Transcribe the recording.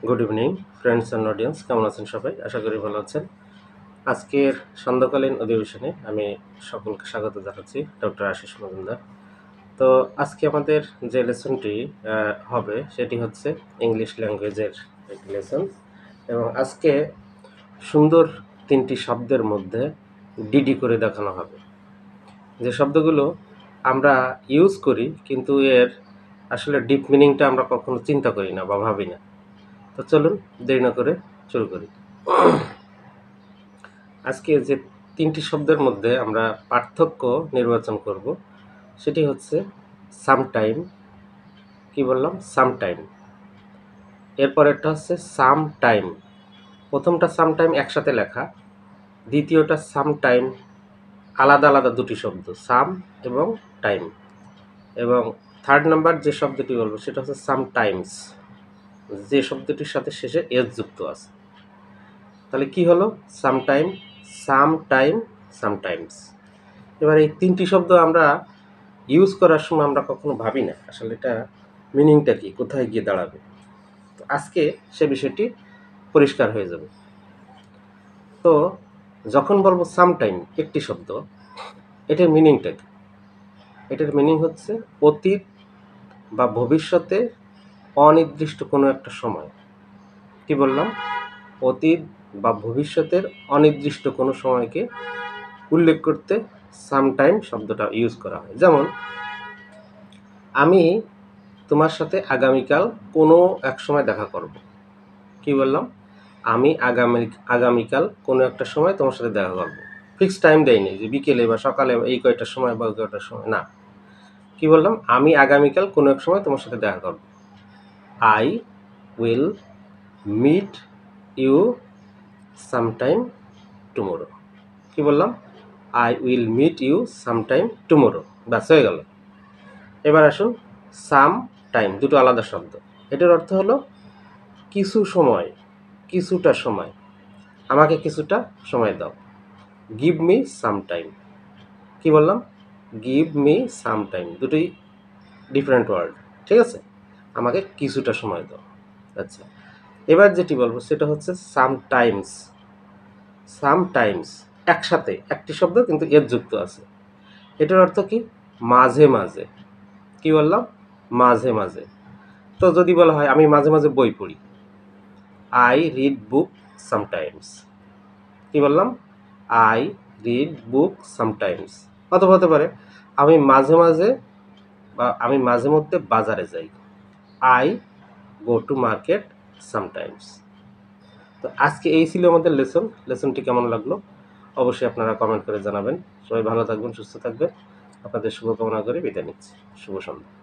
Good evening friends and audience, কেমন আছেন সবাই? আশা করি ভালো আছেন। আজকের সান্ধ্যকালীন অধিবেশনে আমি সকলকে স্বাগত জানাচ্ছি, ডক্টর আশিস মজুমদার। তো আজকে আমাদের যে লেসনটি হবে সেটি হচ্ছে ইংলিশ ল্যাঙ্গুয়েজের একটি লেসন, এবং আজকে সুন্দর 3টি শব্দের মধ্যে ডিডি করে দেখানো হবে। যে শব্দগুলো আমরা ইউজ করি কিন্তু এর আসলে ডিপ মিনিংটা আমরা কখনো চিন্তা করি না বা ভাবি না। তো চলুন দেরি না করে শুরু করি। আজকে যে 3টি শব্দের মধ্যে আমরা পার্থক্য নির্বাচন করব সেটি হচ্ছে সামটাইম। কি বললাম? সামটাইম। এরপরেরটা হচ্ছে সাম টাইম। প্রথমটা সামটাইম একসাথে লেখা, দ্বিতীয়টা সামটাইম আলাদা আলাদা দুটি শব্দ, সাম এবং টাইম। এবং থার্ড নাম্বার যে শব্দটি বলবো সেটা হচ্ছে সামটাইমস, যে শব্দটির সাথে শেষে এস যুক্ত আছে। তাহলে কি হলো? Sometime, sometime, sometimes. এবার এই 3টি শব্দ আমরা ইউজ করার সময় আমরা কখনো ভাবি না আসলে এটা মিনিংটা কি, কোথায় গিয়ে দাঁড়াবে। তো আজকে সে বিষয়টি পরিষ্কার হয়ে যাবে। তো যখন বলবো সামটাইম একটি শব্দ, এটার মিনিংটা কি? এটার মিনিং হচ্ছে অতীত বা ভবিষ্যতে অনির্দিষ্ট কোনো একটা সময়। কি বললাম? অতীত বা ভবিষ্যতের অনির্দিষ্ট কোনো সময়কে উল্লেখ করতে সামটাইম শব্দটা ইউজ করা হয়। যেমন, আমি তোমার সাথে আগামীকাল কোনো এক সময় দেখা করব। কি বললাম? আমি আগামীকাল কোনো একটা সময় তোমার সাথে দেখা করব। ফিক্সড টাইম দেয়নি যে বিকেলে বা সকালে এই কয়টার সময় বা ওই কয়টার সময়, না। কি বললাম? আমি আগামীকাল কোনো এক সময় তোমার সাথে দেখা করব। I will meet you sometime tomorrow. কি বললাম? I will meet you sometime tomorrow. ব্যাস, হয়ে গেল। এবার আসুন, সাম টাইম দুটো আলাদা শব্দ। এটার অর্থ হলো কিছু সময়, কিছুটা সময়, আমাকে কিছুটা সময় দাও। Give me some time. কি বললাম? গিভ মি সাম টাইম, দুটোই ডিফারেন্ট ওয়ার্ড, ঠিক আছে? আমাকে কিছুটা সময় দাও। আচ্ছা, এবার যেটি বলবো সেটা হচ্ছে সামটাইমস। সামটাইমস একসাথে একটি শব্দ কিন্তু এর যুক্ত আছে। এটার অর্থ কি? মাঝে মাঝে। কি বললাম? মাঝে মাঝে। তো যদি বলা হয় আমি মাঝে মাঝে বই পড়ি, আই রিড বুক সামটাইমস। কি বললাম? I read book sometimes. অথবা হতে পারে আমি মাঝে মাঝে বা আমি মাঝে মধ্যে বাজারে যাই, I go to market sometimes. তো আজকে এই ছিল আমাদের লেসনটি কেমন লাগলো অবশ্যই আপনারা কমেন্ট করে জানাবেন। সবাই ভালো থাকবেন, সুস্থ থাকবেন। আপনাদের শুভকামনা করে বিদায় নিচ্ছি। শুভ সন্ধ্যা।